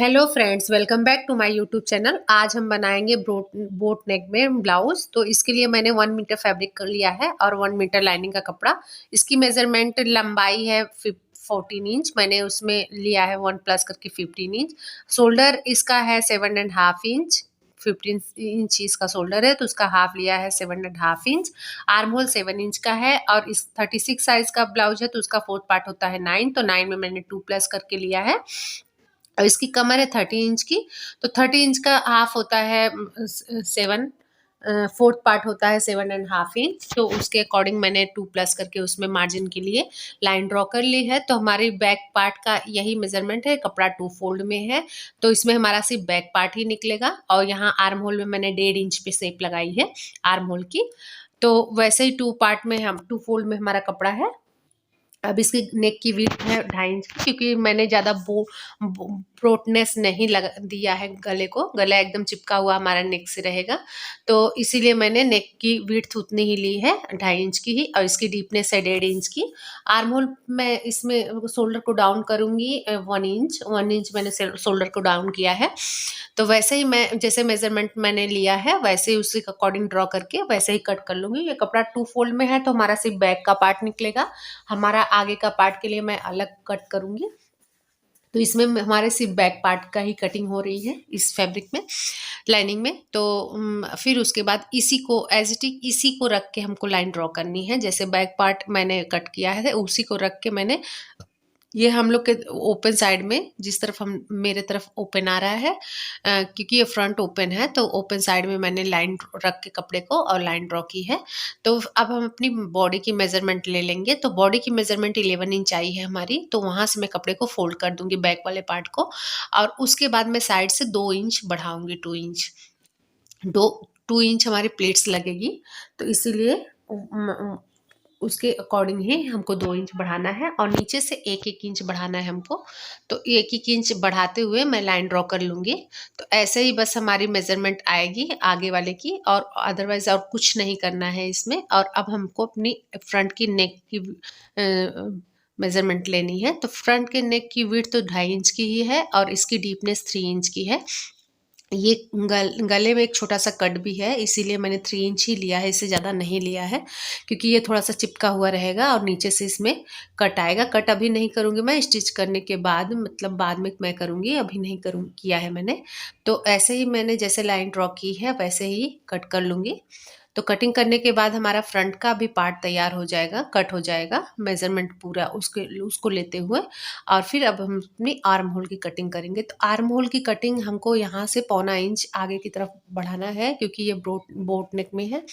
Hello friends, welcome back to my YouTube channel. आज हम बनाएंगे बोट नेक में ब्लाउज। तो इसके लिए मैंने 1 मीटर फैब्रिक कर लिया है और 1 मीटर लाइनिंग का कपड़ा। इसकी मेजरमेंट लंबाई है 14 इंच, मैंने उसमें लिया है 1+ करके 15 इंच। शोल्डर इसका है 7.5 इंच। 15 इंच इसका शोल्डर है तो उसका हाफ लिया है 7.5 इंच। आर्म होल 7 इंच का है और इस 36 साइज का ब्लाउज है तो उसका फोर्थ पार्ट होता है 9, तो 9 में मैंने 2+ करके लिया है। और इसकी कमर है 30 इंच की, तो 30 इंच का हाफ होता है 7, फोर्थ पार्ट होता है 7.5 इंच। तो उसके अकॉर्डिंग मैंने 2+ करके उसमें मार्जिन के लिए लाइन ड्रॉ कर ली है। तो हमारी बैक पार्ट का यही मेजरमेंट है, कपड़ा 2 फोल्ड में है तो इसमें हमारा सिर्फ बैक पार्ट ही निकलेगा। और यहाँ आर्म होल में मैंने 1.5 इंच पे शेप लगाई है आर्म होल की। तो वैसे ही 2 पार्ट में हम 2 फोल्ड में हमारा कपड़ा है। अब इसकी नेक की विड्थ है 2.5 इंच की, क्योंकि मैंने ज़्यादा ब्रोडनेस नहीं लगा दिया है गले को। गला एकदम चिपका हुआ हमारा नेक से रहेगा, तो इसीलिए मैंने नेक की विड्थ उतनी ही ली है 2.5 इंच की ही। और इसकी डीपनेस है 1.5 इंच की। आर्म होल मैं इसमें शोल्डर को डाउन करूंगी 1 इंच। 1 इंच मैंने शोल्डर को डाउन किया है। तो वैसे ही मैं जैसे मेजरमेंट मैंने लिया है वैसे ही उसी के अकॉर्डिंग ड्रॉ करके वैसे ही कट कर लूंगी। ये कपड़ा 2 फोल्ड में है तो हमारा सिर्फ बैक का पार्ट निकलेगा। हमारा आगे का पार्ट के लिए मैं अलग कट करूंगी। तो इसमें हमारे सिर्फ बैक पार्ट का ही कटिंग हो रही है इस फैब्रिक में, लाइनिंग में। तो फिर उसके बाद इसी को एज इट इज इसी को रख के हमको लाइन ड्रॉ करनी है। जैसे बैक पार्ट मैंने कट किया है उसी को रख के मैंने, ये हम लोग के ओपन साइड में जिस तरफ हम मेरे तरफ ओपन आ रहा है, क्योंकि ये फ्रंट ओपन है तो ओपन साइड में मैंने लाइन रख के कपड़े को और लाइन ड्रॉ की है। तो अब हम अपनी बॉडी की मेजरमेंट ले लेंगे। तो बॉडी की मेजरमेंट 11 इंच आई है हमारी, तो वहां से मैं कपड़े को फोल्ड कर दूंगी बैक वाले पार्ट को। और उसके बाद मैं साइड से 2 इंच बढ़ाऊंगी, 2 इंच। दो 2 इंच हमारी प्लेट्स लगेगी, तो इसीलिए उसके अकॉर्डिंग ही हमको 2 इंच बढ़ाना है और नीचे से 1-1 इंच बढ़ाना है हमको। तो 1-1 इंच बढ़ाते हुए मैं लाइन ड्रॉ कर लूंगी। तो ऐसे ही बस हमारी मेजरमेंट आएगी आगे वाले की, और अदरवाइज और कुछ नहीं करना है इसमें। और अब हमको अपनी फ्रंट की नेक की मेजरमेंट लेनी है। तो फ्रंट के नेक की विड्थ तो 2.5 इंच की ही है और इसकी डीपनेस 3 इंच की है। ये गले में एक छोटा सा कट भी है, इसीलिए मैंने 3 इंच ही लिया है, इससे ज़्यादा नहीं लिया है। क्योंकि ये थोड़ा सा चिपका हुआ रहेगा और नीचे से इसमें कट आएगा। कट अभी नहीं करूँगी मैं, स्टिच करने के बाद, मतलब बाद में मैं करूँगी, अभी नहीं करूँ किया है मैंने। तो ऐसे ही मैंने जैसे लाइन ड्रॉ की है वैसे ही कट कर लूँगी। तो कटिंग करने के बाद हमारा फ्रंट का भी पार्ट तैयार हो जाएगा, कट हो जाएगा मेजरमेंट पूरा उसके उसको लेते हुए। और फिर अब हम अपनी आर्म होल की कटिंग करेंगे। तो आर्म होल की कटिंग हमको यहाँ से 1/4 इंच आगे की तरफ बढ़ाना है, क्योंकि ये बोट नेक में है।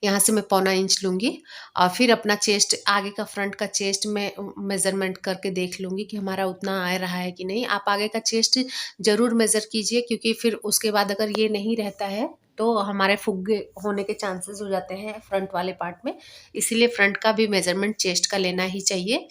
यहाँ से मैं 1/4 इंच लूँगी और फिर अपना चेस्ट, आगे का फ्रंट का चेस्ट में मेज़रमेंट करके देख लूँगी कि हमारा उतना आ रहा है कि नहीं। आप आगे का चेस्ट ज़रूर मेज़र कीजिए, क्योंकि फिर उसके बाद अगर ये नहीं रहता है तो हमारे फुग्गे होने के चांसेस हो जाते हैं फ्रंट वाले पार्ट में। इसीलिए फ्रंट का भी मेज़रमेंट चेस्ट का लेना ही चाहिए।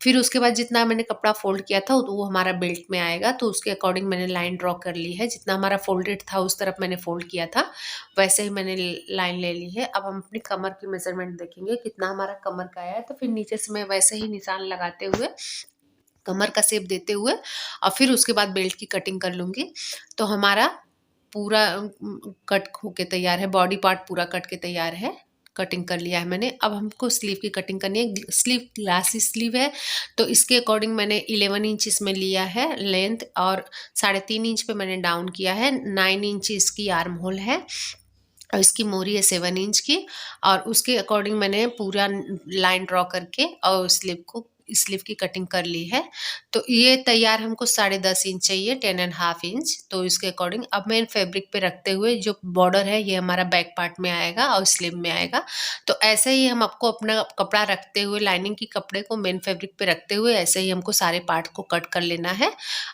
फिर उसके बाद जितना मैंने कपड़ा फोल्ड किया था वो हमारा बेल्ट में आएगा, तो उसके अकॉर्डिंग मैंने लाइन ड्रॉ कर ली है। जितना हमारा फोल्डेड था उस तरफ मैंने फोल्ड किया था, वैसे ही मैंने लाइन ले ली है। अब हम अपनी कमर की मेजरमेंट देखेंगे कितना हमारा कमर का आया है। तो फिर नीचे से मैं वैसे ही निशान लगाते हुए, कमर का शेप देते हुए, और फिर उसके बाद बेल्ट की कटिंग कर लूँगी। तो हमारा पूरा कट होके तैयार है, बॉडी पार्ट पूरा कट के तैयार है, कटिंग कर लिया है मैंने। अब हमको स्लीव की कटिंग करनी है। स्लीव ग्लासी स्लीव है, तो इसके अकॉर्डिंग मैंने 11 इंच इसमें लिया है लेंथ, और 3.5 इंच पे मैंने डाउन किया है। 9 इंच इसकी आर्म होल है और इसकी मोरी है 7 इंच की। और उसके अकॉर्डिंग मैंने पूरा लाइन ड्रॉ करके और स्लीव की कटिंग कर ली है। तो ये तैयार हमको 10.5 इंच चाहिए, 10.5 इंच। तो इसके अकॉर्डिंग अब मैं फैब्रिक पे रखते हुए, जो बॉर्डर है ये हमारा बैक पार्ट में आएगा और स्लीव में आएगा। तो ऐसे ही हम आपको अपना कपड़ा रखते हुए, लाइनिंग की कपड़े को मेन फैब्रिक पे रखते हुए ऐसे ही हमको सारे पार्ट को कट कर लेना है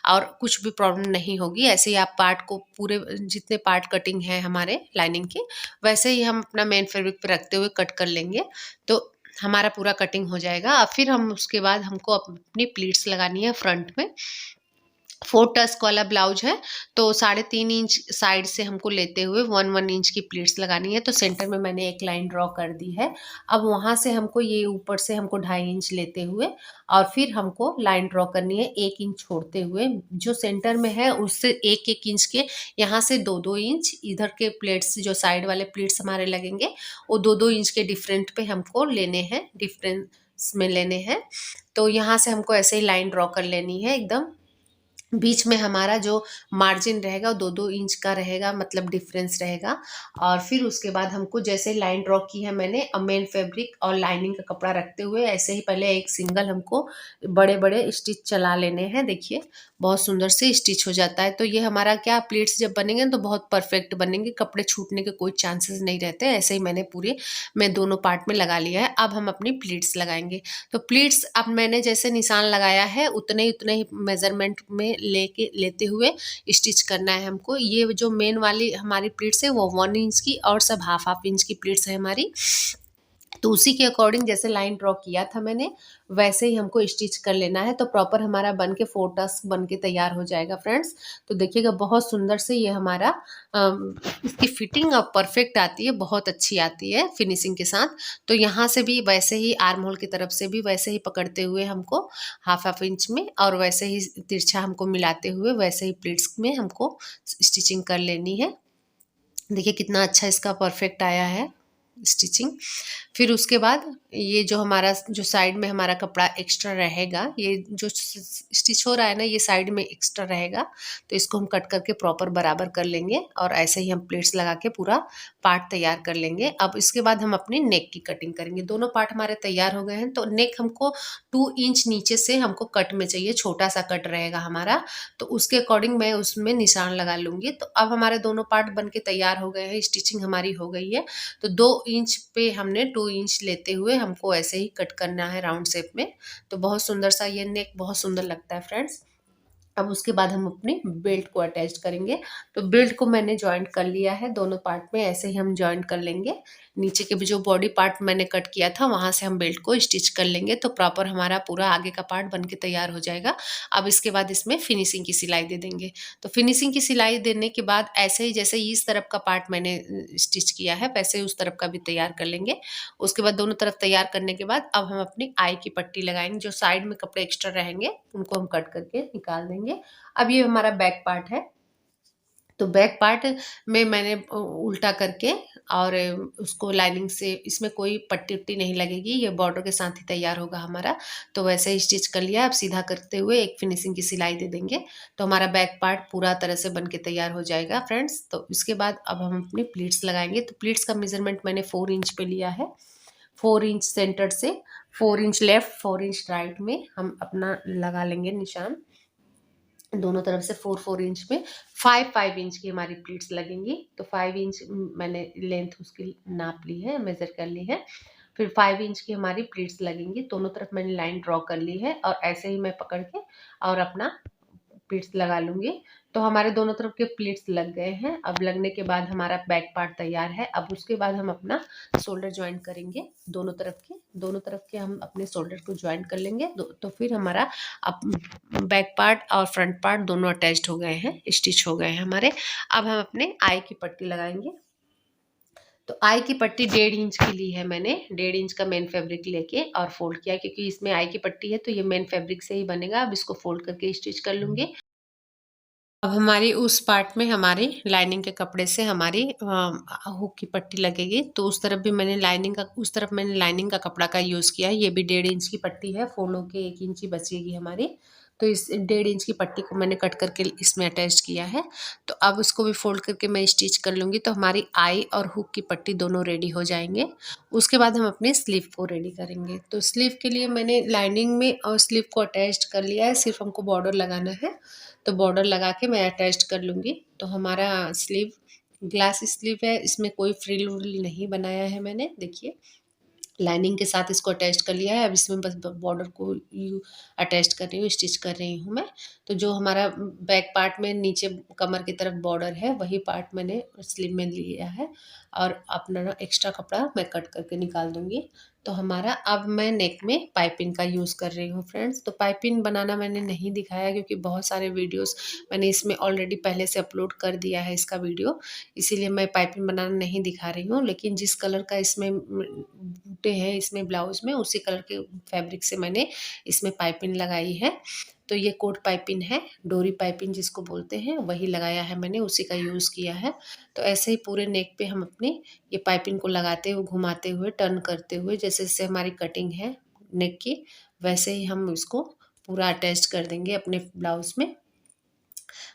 और कुछ भी प्रॉब्लम नहीं होगी। ऐसे ही आप पार्ट को पूरे जितने पार्ट कटिंग है हमारे लाइनिंग के, वैसे ही हम अपना मेन फैब्रिक पे रखते हुए कट कर लेंगे। तो हमारा पूरा कटिंग हो जाएगा। और फिर हम उसके बाद हमको अपनी प्लीट्स लगानी है फ्रंट में। 4 टस्क वाला ब्लाउज है, तो 3.5 इंच साइड से हमको लेते हुए 1 इंच की प्लीट्स लगानी है। तो सेंटर में मैंने एक लाइन ड्रॉ कर दी है। अब वहाँ से हमको ये ऊपर से हमको 2.5 इंच लेते हुए और फिर हमको लाइन ड्रॉ करनी है 1 इंच छोड़ते हुए। जो सेंटर में है उससे 1-1 इंच के, यहाँ से 2-2 इंच इधर के प्लेट्स, जो साइड वाले प्लेट्स हमारे लगेंगे वो 2-2 इंच के डिफरेंट पे हमको लेने हैं, डिफरेंस में लेने हैं। तो यहाँ से हमको ऐसे ही लाइन ड्रॉ कर लेनी है एकदम। बीच में हमारा जो मार्जिन रहेगा वो 2-2 इंच का रहेगा, मतलब डिफरेंस रहेगा। और फिर उसके बाद हमको जैसे लाइन ड्रॉ की है मैंने, अब मेन फैब्रिक और लाइनिंग का कपड़ा रखते हुए ऐसे ही पहले एक सिंगल हमको बड़े बड़े स्टिच चला लेने हैं। देखिए बहुत सुंदर से स्टिच हो जाता है। तो ये हमारा क्या, प्लेट्स जब बनेंगे तो बहुत परफेक्ट बनेंगे, कपड़े छूटने के कोई चांसेस नहीं रहते। ऐसे ही मैंने पूरे मैं दोनों पार्ट में लगा लिया है। अब हम अपनी प्लीट्स लगाएंगे। तो प्लीट्स अब मैंने जैसे निशान लगाया है उतने ही मेजरमेंट में लेते हुए स्टिच करना है हमको। ये जो मेन वाली हमारी प्लीट्स है वो 1 इंच की और सब हाफ हाफ इंच की प्लीट्स है हमारी। तो उसी के अकॉर्डिंग जैसे लाइन ड्रॉ किया था मैंने वैसे ही हमको स्टिच कर लेना है। तो प्रॉपर हमारा बन के 4 टस्क बन के तैयार हो जाएगा फ्रेंड्स। तो देखिएगा बहुत सुंदर से ये हमारा इसकी फिटिंग अब परफेक्ट आती है, बहुत अच्छी आती है फिनिशिंग के साथ। तो यहाँ से भी वैसे ही आर्म होल की तरफ से भी वैसे ही पकड़ते हुए हमको हाफ हाफ इंच में और वैसे ही तिरछा हमको मिलाते हुए वैसे ही प्लीट्स में हमको स्टिचिंग कर लेनी है। देखिए कितना अच्छा इसका परफेक्ट आया है स्टिचिंग। फिर उसके बाद ये जो हमारा जो साइड में हमारा कपड़ा एक्स्ट्रा रहेगा, ये जो स्टिच हो रहा है ना ये साइड में एक्स्ट्रा रहेगा, तो इसको हम कट करके प्रॉपर बराबर कर लेंगे और ऐसे ही हम प्लेट्स लगा के पूरा पार्ट तैयार कर लेंगे। अब इसके बाद हम अपनी नेक की कटिंग करेंगे। दोनों पार्ट हमारे तैयार हो गए हैं। तो नेक हमको 2 इंच नीचे से हमको कट में चाहिए, छोटा सा कट रहेगा हमारा, तो उसके अकॉर्डिंग मैं उसमें निशान लगा लूँगी। तो अब हमारे दोनों पार्ट बन के तैयार हो गए हैं, स्टिचिंग हमारी हो गई है। तो 2 इंच पे हमने 2 इंच लेते हुए हमको ऐसे ही कट करना है राउंड शेप में। तो बहुत सुंदर सा ये नेक बहुत सुंदर लगता है फ्रेंड्स। अब उसके बाद हम अपने बेल्ट को अटैच करेंगे। तो बेल्ट को मैंने जॉइंट कर लिया है दोनों पार्ट में, ऐसे ही हम जॉइंट कर लेंगे। नीचे के भी जो बॉडी पार्ट मैंने कट किया था वहां से हम बेल्ट को स्टिच कर लेंगे। तो प्रॉपर हमारा पूरा आगे का पार्ट बन के तैयार हो जाएगा। अब इसके बाद इसमें फिनिशिंग की सिलाई दे देंगे। तो फिनिशिंग की सिलाई देने के बाद ऐसे ही जैसे इस तरफ का पार्ट मैंने स्टिच किया है वैसे ही उस तरफ का भी तैयार कर लेंगे। उसके बाद दोनों तरफ तैयार करने के बाद अब हम अपनी आई की पट्टी लगाएंगे। जो साइड में कपड़े एक्स्ट्रा रहेंगे उनको हम कट करके निकाल देंगे। अब ये हमारा बैक पार्ट है। तो बैक पार्ट में मैंने उल्टा करके और उसको लाइनिंग से, इसमें कोई पट्टी उट्टी नहीं लगेगी, ये बॉर्डर के साथ ही तैयार होगा हमारा। तो वैसे ही स्टिच कर लिया। अब सीधा करते हुए एक फिनिशिंग की सिलाई दे देंगे। तो हमारा बैक पार्ट पूरा तरह से बन के तैयार हो जाएगा फ्रेंड्स। तो इसके बाद अब हम अपनी प्लीट्स लगाएंगे। तो प्लीट्स का मेजरमेंट मैंने 4 इंच पे लिया है। 4 इंच सेंटर से 4 इंच लेफ्ट 4 इंच राइट में हम अपना लगा लेंगे निशान। दोनों तरफ से 4-4 इंच में 5-5 इंच की हमारी प्लीट्स लगेंगी। तो 5 इंच मैंने लेंथ उसकी नाप ली है, मेजर कर ली है। फिर 5 इंच की हमारी प्लीट्स लगेंगी। दोनों तरफ मैंने लाइन ड्रॉ कर ली है और ऐसे ही मैं पकड़ के और अपना प्लीट्स लगा लूँगी। तो हमारे दोनों तरफ के प्लीट्स लग गए हैं। अब लगने के बाद हमारा बैक पार्ट तैयार है। अब उसके बाद हम अपना शोल्डर जॉइंट करेंगे। दोनों तरफ के हम अपने शोल्डर को जॉइंट कर लेंगे। तो फिर हमारा अब बैक पार्ट और फ्रंट पार्ट दोनों अटैच्ड हो गए हैं, स्टिच हो गए हैं हमारे। अब हम अपने आई की पट्टी लगाएंगे। तो आई की पट्टी 1.5 इंच की ली है मैंने। 1.5 इंच का मेन फैब्रिक लेके और फोल्ड किया, क्योंकि इसमें आई की पट्टी है तो ये मेन फैब्रिक से ही बनेगा। अब इसको फोल्ड करके स्टिच कर लूँगी। अब हमारी उस पार्ट में हमारी लाइनिंग के कपड़े से हमारी हुक की पट्टी लगेगी। तो उस तरफ मैंने लाइनिंग का कपड़ा का यूज़ किया है। ये भी 1.5 इंच की पट्टी है, फोल्ड होके 1 इंच ही बचेगी हमारी। तो इस 1.5 इंच की पट्टी को मैंने कट करके इसमें अटैच किया है। तो अब उसको भी फोल्ड करके मैं स्टिच कर लूँगी। तो हमारी आई और हुक की पट्टी दोनों रेडी हो जाएंगे। उसके बाद हम अपने स्लीव को रेडी करेंगे। तो स्लीव के लिए मैंने लाइनिंग में और स्लीव को अटैच कर लिया है, सिर्फ हमको बॉर्डर लगाना है। तो बॉर्डर लगा के मैं अटैच कर लूँगी। तो हमारा स्लीव ग्लास स्लीव है, इसमें कोई फ्रिल व्रिल नहीं बनाया है मैंने। देखिए लाइनिंग के साथ इसको अटैच कर लिया है। अब इसमें बस बॉर्डर को यू अटैच कर रही हूँ, स्टिच कर रही हूँ मैं। तो जो हमारा बैक पार्ट में नीचे कमर की तरफ बॉर्डर है वही पार्ट मैंने स्लीव में लिया है। और अपना एक्स्ट्रा कपड़ा मैं कट करके निकाल दूँगी। तो हमारा अब मैं नेक में पाइपिंग का यूज़ कर रही हूँ फ्रेंड्स। तो पाइपिंग बनाना मैंने नहीं दिखाया क्योंकि बहुत सारे वीडियोस मैंने इसमें ऑलरेडी पहले से अपलोड कर दिया है इसका वीडियो, इसीलिए मैं पाइपिंग बनाना नहीं दिखा रही हूँ। लेकिन जिस कलर का इसमें बूटे हैं इसमें ब्लाउज़ में, उसी कलर के फैब्रिक से मैंने इसमें पाइपिंग लगाई है। तो ये कोट पाइपिंग है, डोरी पाइपिंग जिसको बोलते हैं, वही लगाया है मैंने, उसी का यूज़ किया है। तो ऐसे ही पूरे नेक पे हम अपने ये पाइपिंग को लगाते हुए, घुमाते हुए, टर्न करते हुए, जैसे जैसे हमारी कटिंग है नेक की, वैसे ही हम इसको पूरा अटैच कर देंगे अपने ब्लाउज़ में।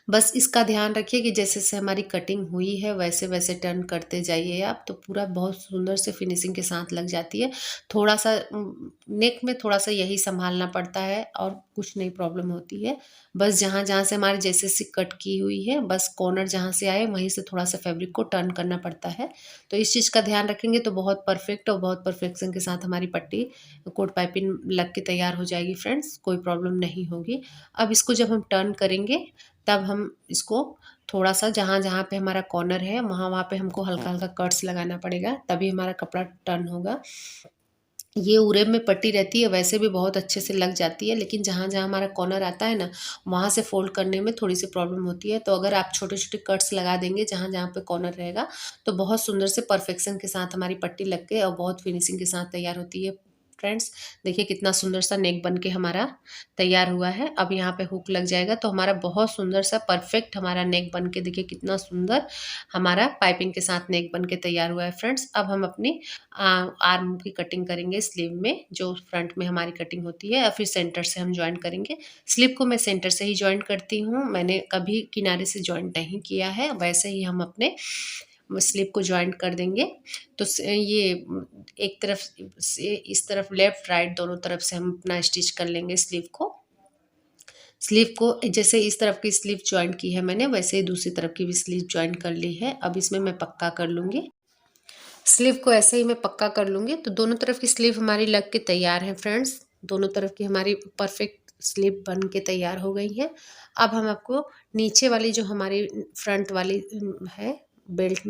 बस इसका ध्यान रखिए कि जैसे जैसे हमारी कटिंग हुई है वैसे वैसे टर्न करते जाइए आप, तो पूरा बहुत सुंदर से फिनिशिंग के साथ लग जाती है। थोड़ा सा नेक में थोड़ा सा यही संभालना पड़ता है और कुछ नहीं प्रॉब्लम होती है। बस जहाँ जहाँ से हमारी जैसे जैसे कट की हुई है, बस कॉर्नर जहाँ से आए वहीं से थोड़ा सा फैब्रिक को टर्न करना पड़ता है। तो इस चीज़ का ध्यान रखेंगे तो बहुत परफेक्ट और बहुत परफेक्शन के साथ हमारी पट्टी कोट पाइपिंग लग के तैयार हो जाएगी फ्रेंड्स, कोई प्रॉब्लम नहीं होगी। अब इसको जब हम टर्न करेंगे तब हम इसको थोड़ा-सा जहाँ-जहाँ पे हमारा कॉर्नर है वहाँ-वहाँ पे हमको हल्का-हल्का कट्स लगाना पड़ेगा, तभी हमारा कपड़ा टर्न होगा। ये उरे में पट्टी रहती है वैसे भी बहुत अच्छे से लग जाती है, लेकिन जहाँ-जहाँ हमारा कॉर्नर आता है ना, वहाँ से फ़ोल्ड करने में थोड़ी-सी प्रॉब्लम होती है। तो अगर आप छोटे-छोटे कट्स लगा देंगे जहाँ-जहाँ पे कॉर्नर रहेगा, तो बहुत सुंदर से परफेक्शन के साथ हमारी पट्टी लग के और बहुत फिनिशिंग के साथ तैयार होती है। फ्रेंड्स, देखिए कितना सुंदर सा नेक बन के हमारा तैयार हुआ है। अब यहाँ पे हुक लग जाएगा तो हमारा बहुत सुंदर सा परफेक्ट हमारा नेक बन के, देखिए कितना सुंदर हमारा पाइपिंग के साथ नेक बन के तैयार हुआ है फ्रेंड्स। अब हम अपनी आर्म की कटिंग करेंगे स्लीव में, जो फ्रंट में हमारी कटिंग होती है, और फिर सेंटर से हम जॉइंट करेंगे। स्लीव को मैं सेंटर से ही जॉइंट करती हूँ, मैंने कभी किनारे से जॉइंट नहीं किया है। वैसे ही हम अपने स्लीव को जॉइंट कर देंगे। तो ये एक तरफ से इस तरफ लेफ्ट राइट दोनों तरफ से हम अपना स्टिच कर लेंगे स्लीव को। स्लीव को जैसे इस तरफ की स्लीव जॉइंट की है मैंने, वैसे ही दूसरी तरफ की भी स्लीव जॉइंट कर ली है। अब इसमें मैं पक्का कर लूँगी। स्लीव को ऐसे ही मैं पक्का कर लूँगी। तो दोनों तरफ की स्लीव हमारी लग के तैयार है फ्रेंड्स। दोनों तरफ की हमारी परफेक्ट स्लीव बन के तैयार हो गई है। अब हम आपको नीचे वाली जो हमारी फ्रंट वाली है बेल्ट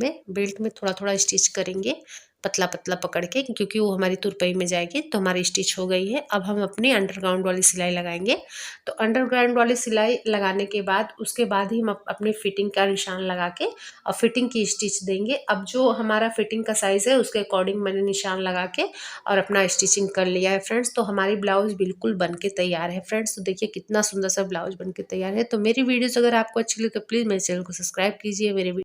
में थोड़ा-थोड़ा स्टिच करेंगे, पतला-पतला पकड़ के, क्योंकि वो हमारी तुरपाई में जाएगी। तो हमारी स्टिच हो गई है। अब हम अपनी अंडरग्राउंड वाली सिलाई लगाएँगे। तो अंडरग्राउंड वाली सिलाई लगाने के बाद उसके बाद ही हम अपनी फिटिंग का निशान लगा के और फिटिंग की स्टिच देंगे। अब जो हमारा फिटिंग का साइज़ है उसके अकॉर्डिंग मैंने निशान लगा के और अपना स्टिचिंग कर लिया है फ्रेंड्स। तो हमारी ब्लाउज़ बिल्कुल बन के तैयार है फ्रेंड्स। तो देखिए कितना सुंदर सा ब्लाउज़ बन के तैयार है। तो मेरी वीडियोज़ अगर आपको अच्छी लगे तो प्लीज़ मेरे चैनल को सब्सक्राइब कीजिए। मेरे